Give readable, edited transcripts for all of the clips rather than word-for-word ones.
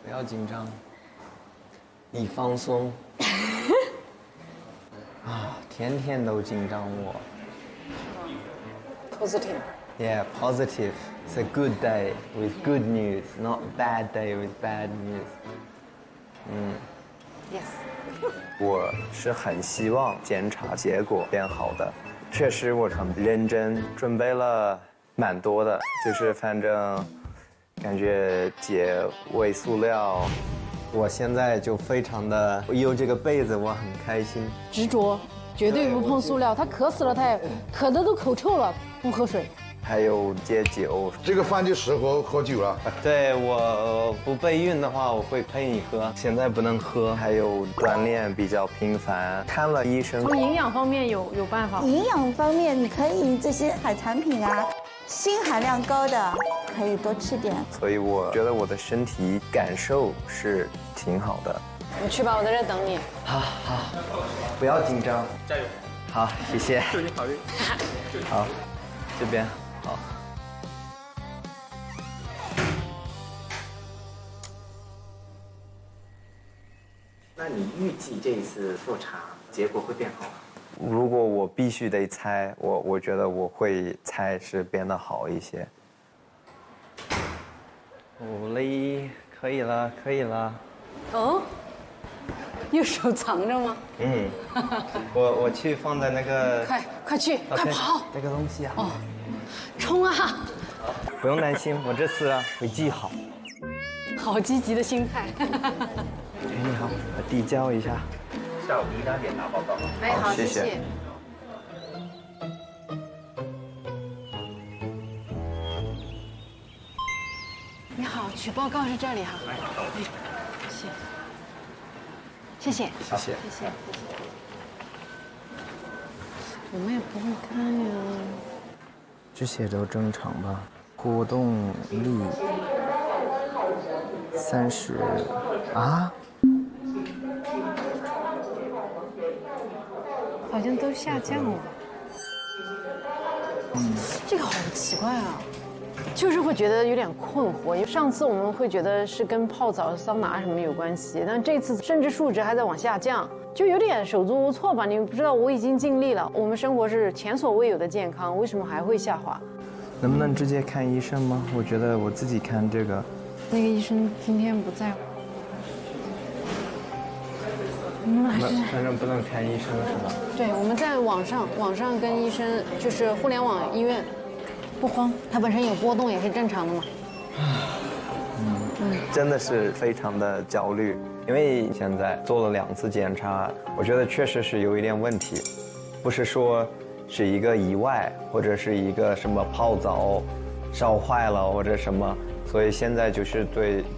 不要紧张，你放松。啊，天天都紧张我。Positive. Yeah, positive. It's a good day with good news, not bad day with bad news. Yes. 我是很希望检查结果变好的，确实我很认真，准备了蛮多的，就是反正感觉解胃塑料，我现在就非常的有这个被子，我很开心。执着，绝对不碰塑料。他渴死了，他也渴的都口臭了，不喝水。还有戒酒，这个饭就适合喝酒了。对，我不备孕的话，我会陪你喝。现在不能喝，还有锻炼比较频繁，看了医生。从营养方面有办法吗？营养方面，你可以这些海产品啊，锌含量高的可以多吃点。所以我觉得我的身体感受是挺好的。你去吧，我在这等你。好，不要紧张，加油。好，谢谢。祝你好运。好，这边好。那你预计这一次复查结果会变好吗？如果我必须得猜，我觉得我会猜是变得好一些。哦嘞，可以了，可以了。哦，用手藏着吗？我去放在那个。快去，快跑！那个东西啊。哦，冲啊！不用担心，我这次会记好。好积极的心态。哎，你好，我递交一下。下午1、2点拿报告。哎，好，谢谢谢谢。你好，取报告是这里哈。谢谢。谢谢。谢谢。谢谢。我们也不会看呀。这些都正常吧？活动力30啊？好像都下降了。这个好奇怪啊，就是会觉得有点困惑。因为上次我们会觉得是跟泡澡、桑拿什么有关系，但这次甚至数值还在往下降，就有点手足无措吧。你不知道我已经尽力了，我们生活是前所未有的健康，为什么还会下滑？能不能直接看医生吗？我觉得我自己看这个。那个医生今天不在。我们还是反正不能看医生是吧？对，我们在网上跟医生，就是互联网医院，不慌，它本身有波动也是正常的嘛。真的是非常的焦虑，因为现在做了2次检查，我觉得确实是有一点问题，不是说是一个意外或者是一个什么泡澡烧坏了或者什么，所以现在就是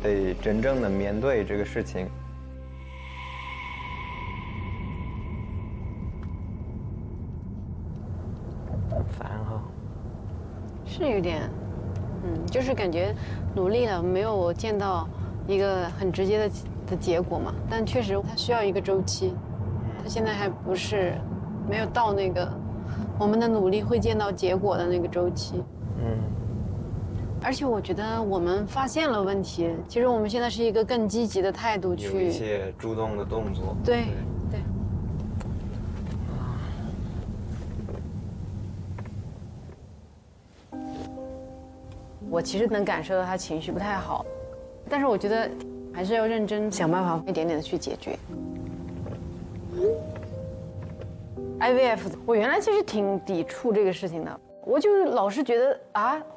得真正的面对这个事情。烦哈。是有点，就是感觉努力了，没有见到一个很直接的结果嘛。但确实它需要一个周期，它现在还不是没有到那个我们的努力会见到结果的那个周期。而且我觉得我们发现了问题，其实我们现在是一个更积极的态度去有一些主动的动作。对。我其实能感受到他情绪不太好，但是我觉得还是要认真想办法，一点点的去解决。IVF， 我原来其实挺抵触这个事情的，我就老是觉得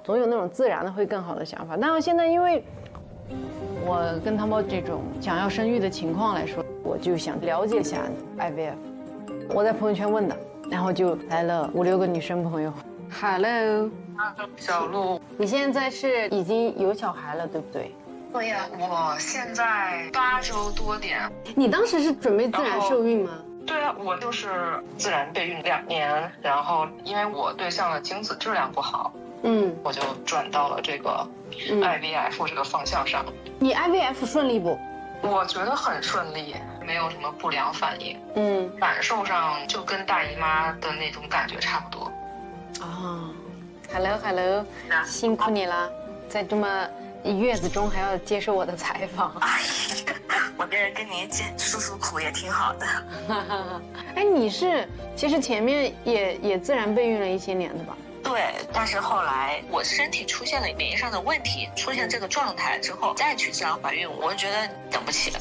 总有那种自然的会更好的想法。但是现在因为我跟汤包这种想要生育的情况来说，我就想了解一下 IVF。我在朋友圈问的，然后就来了5、6个女生朋友。Hello。小鹿，你现在是已经有小孩了，对不对？对呀，我现在8周多点。你当时是准备自然受孕吗？对啊，我就是自然备孕2年，然后因为我对象的精子质量不好，我就转到了这个 IVF 这个方向上。你 IVF 顺利不？我觉得很顺利，没有什么不良反应。感受上就跟大姨妈的那种感觉差不多。Hello， 辛苦你了，在这么月子中还要接受我的采访。哎，我这跟您诉诉苦也挺好的。哎，你是其实前面也自然备孕了一些年的吧？对，但是后来我身体出现了免疫上的问题，出现这个状态之后再去自然怀孕，我觉得等不起了。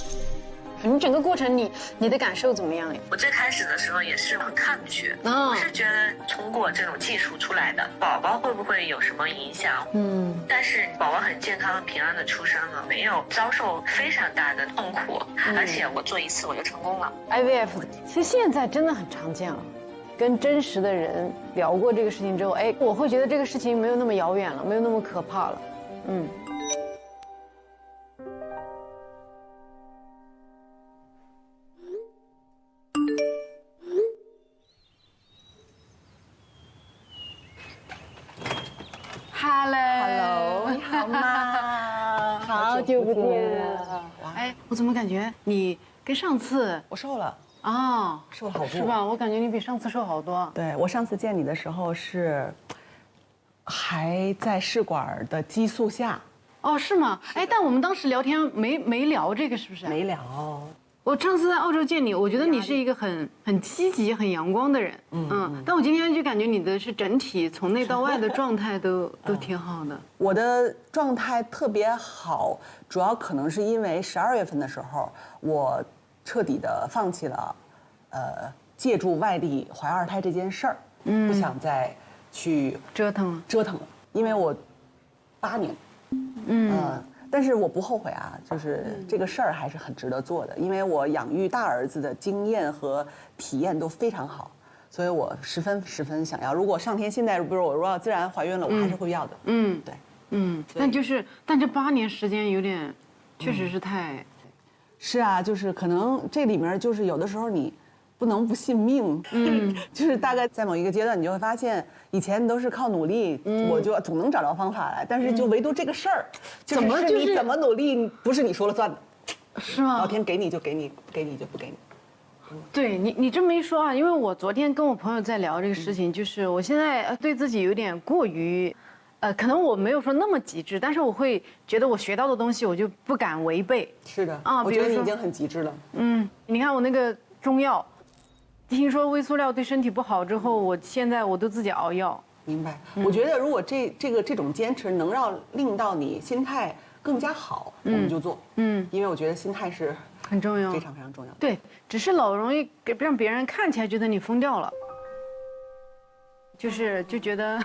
你整个过程你的感受怎么样呀？我最开始的时候也是很抗拒，我是觉得通过这种技术出来的宝宝会不会有什么影响？但是宝宝很健康平安的出生了，没有遭受非常大的痛苦，而且我做一次我就成功了。IVF 其实现在真的很常见了。跟真实的人聊过这个事情之后，哎，我会觉得这个事情没有那么遥远了，没有那么可怕了。Hello， 你好吗？好久不见了。哎，我怎么感觉你跟上次我瘦了啊，瘦了好多，是吧？我感觉你比上次瘦好多。对，我上次见你的时候是还在试管的激素下。哦，是吗？哎，但我们当时聊天没聊这个，是不是？没聊。我上次在澳洲见你，我觉得你是一个很积极、很阳光的人。但我今天就感觉你的是整体从内到外的状态都挺好的。我的状态特别好，主要可能是因为12月份的时候，我彻底的放弃了，借助外地怀2胎这件事儿，不想再去折腾了，因为我8年，但是我不后悔啊，就是这个事儿还是很值得做的，因为我养育大儿子的经验和体验都非常好，所以我十分想要。如果上天现在，比如我如果要自然怀孕了，我还是会要的。对，但这8年时间有点，确实是太。是啊，就是可能这里面就是有的时候你不能不信命，就是大概在某一个阶段，你就会发现以前都是靠努力，我就总能找到方法来，但是就唯独这个事儿，就是你怎么努力不是你说了算的，是吗？老天给你就给你，不给你就不给你。对你这么一说啊，因为我昨天跟我朋友在聊这个事情，就是我现在对自己有点过于，可能我没有说那么极致，但是我会觉得我学到的东西我就不敢违背。是的啊，我觉得你已经很极致了。你看我那个中药。听说微塑料对身体不好之后，我现在都自己熬药。明白。我觉得如果这种坚持能令到你心态更加好，我们就做。因为我觉得心态是很重要，非常非常重要。对，只是老容易让别人看起来觉得你疯掉了，就觉得，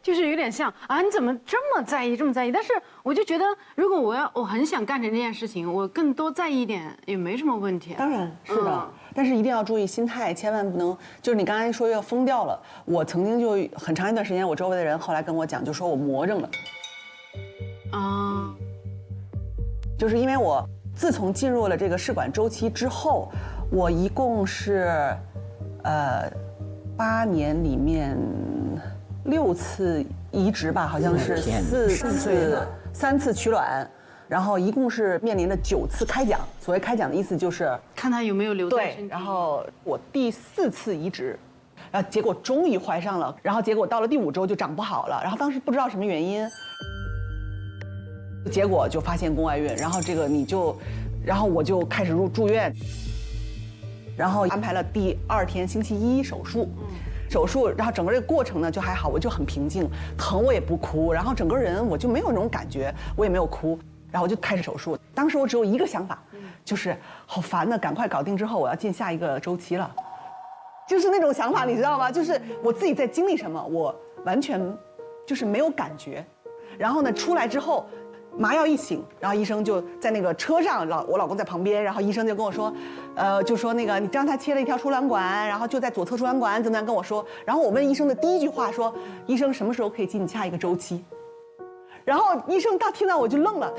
就是有点像啊，你怎么这么在意？但是我就觉得，如果我很想干成这件事情，我更多在意一点也没什么问题。当然是的。但是一定要注意心态，千万不能就是你刚才说要疯掉了。我曾经就很长一段时间，我周围的人后来跟我讲，就说我魔怔了。就是因为我自从进入了这个试管周期之后，我一共是8年里面6次移植吧，好像是3次取卵。然后一共是面临了9次开奖，所谓开奖的意思就是看他有没有留在身体。对，然后我第4次移植，然后结果终于怀上了，然后结果到了第5周就长不好了，然后当时不知道什么原因，结果就发现宫外孕，然后然后我就开始住院，然后安排了第2天星期1手术。然后整个这个过程呢就还好，我就很平静，疼我也不哭，然后整个人我就没有那种感觉，我也没有哭。然后我就开始手术，当时我只有一个想法，就是好烦的，赶快搞定之后我要进下一个周期了，就是那种想法，你知道吗？就是我自己在经历什么，我完全就是没有感觉。然后呢，出来之后，麻药一醒，然后医生就在那个车上，我老公在旁边，然后医生就跟我说，就说那个你让他切了一条输卵管，然后就在左侧输卵管怎么样跟我说。然后我问医生的第一句话说，医生什么时候可以进下一个周期？然后医生他听到我就愣了，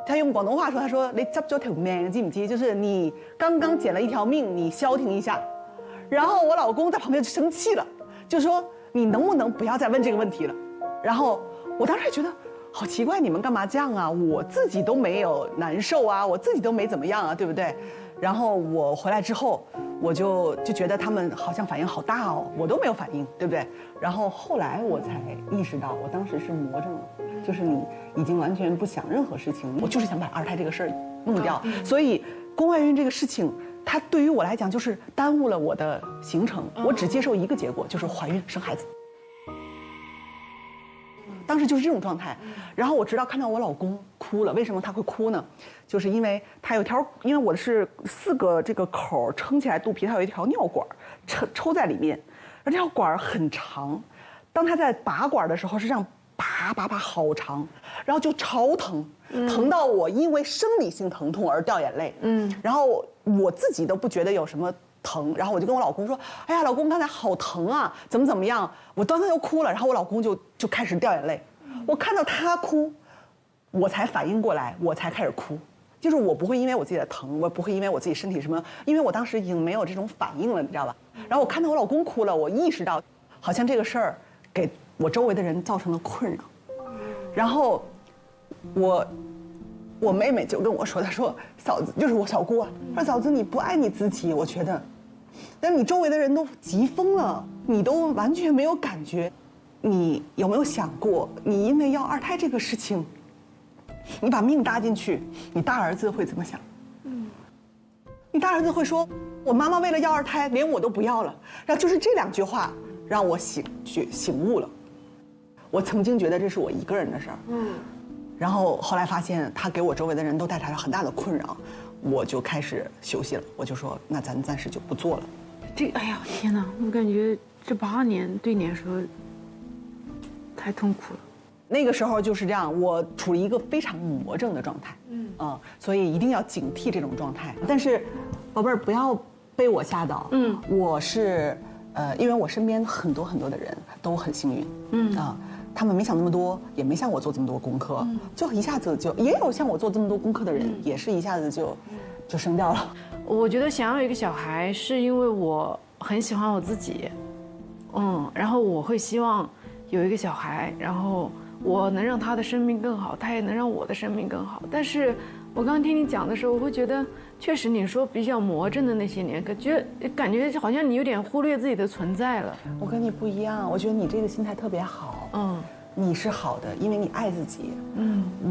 他用广东话说，他说你執咗條命知唔知？就是你刚刚捡了一条命，你消停一下。然后我老公在旁边就生气了，就说你能不能不要再问这个问题了？然后我当时觉得好奇怪，你们干嘛这样啊？我自己都没有难受啊，我自己都没怎么样啊，对不对？然后我回来之后，我就觉得他们好像反应好大哦，我都没有反应，对不对？然后后来我才意识到，我当时是魔怔了，就是你已经完全不想任何事情，我就是想把二胎这个事儿弄掉。所以宫外孕这个事情，它对于我来讲就是耽误了我的行程，我只接受一个结果，就是怀孕生孩子。当时就是这种状态，然后我直到看到我老公哭了，为什么他会哭呢？就是因为他有条，因为我是4个这个口撑起来肚皮，它有一条尿管抽在里面，而这条管很长，当他在拔管的时候是这样拔好长，然后就超疼，疼到我因为生理性疼痛而掉眼泪，然后我自己都不觉得有什么疼，然后我就跟我老公说，哎呀，老公刚才好疼啊，怎么样？我当时就哭了，然后我老公就开始掉眼泪，我看到他哭，我才反应过来，我才开始哭。就是我不会因为我自己的疼，我不会因为我自己身体什么，因为我当时已经没有这种反应了，你知道吧？然后我看到我老公哭了，我意识到，好像这个事儿给我周围的人造成了困扰。然后我妹妹就跟我说，她说嫂子，就是我小姑啊，说嫂子你不爱你自己，我觉得，但你周围的人都急疯了，你都完全没有感觉，你有没有想过，你因为要二胎这个事情？你把命搭进去，你大儿子会怎么想？你大儿子会说，我妈妈为了要二胎，连我都不要了。然后就是这2句话让我醒悟了。我曾经觉得这是我一个人的事儿，然后后来发现他给我周围的人都带来了很大的困扰，我就开始休息了。我就说，那咱暂时就不做了。哎呀，天哪！我感觉这8年对你来说太痛苦了。那个时候就是这样，我处于一个非常魔怔的状态，所以一定要警惕这种状态。但是，宝贝儿不要被我吓到，我是，因为我身边很多的人都很幸运，他们没想那么多，也没像我做这么多功课，就一下子就也有像我做这么多功课的人，也是一下子就生掉了。我觉得想要一个小孩，是因为我很喜欢我自己，然后我会希望有一个小孩，然后我能让他的生命更好，他也能让我的生命更好。但是我刚刚听你讲的时候，我会觉得，确实你说比较魔怔的那些年，感觉好像你有点忽略自己的存在了。我跟你不一样，我觉得你这个心态特别好，你是好的，因为你爱自己，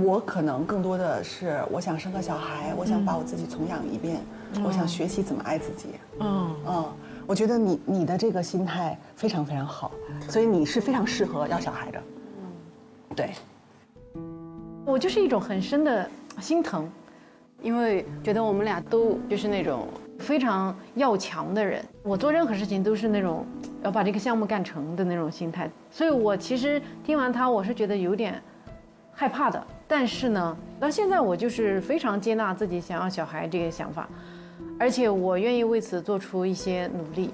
我可能更多的是我想生个小孩，我想把我自己重养一遍，我想学习怎么爱自己，我觉得你的这个心态非常非常好，所以你是非常适合要小孩的。对，我就是一种很深的心疼，因为觉得我们俩都就是那种非常要强的人，我做任何事情都是那种要把这个项目干成的那种心态，所以我其实听完他，我是觉得有点害怕的。但是呢，到现在我就是非常接纳自己想要小孩这个想法，而且我愿意为此做出一些努力。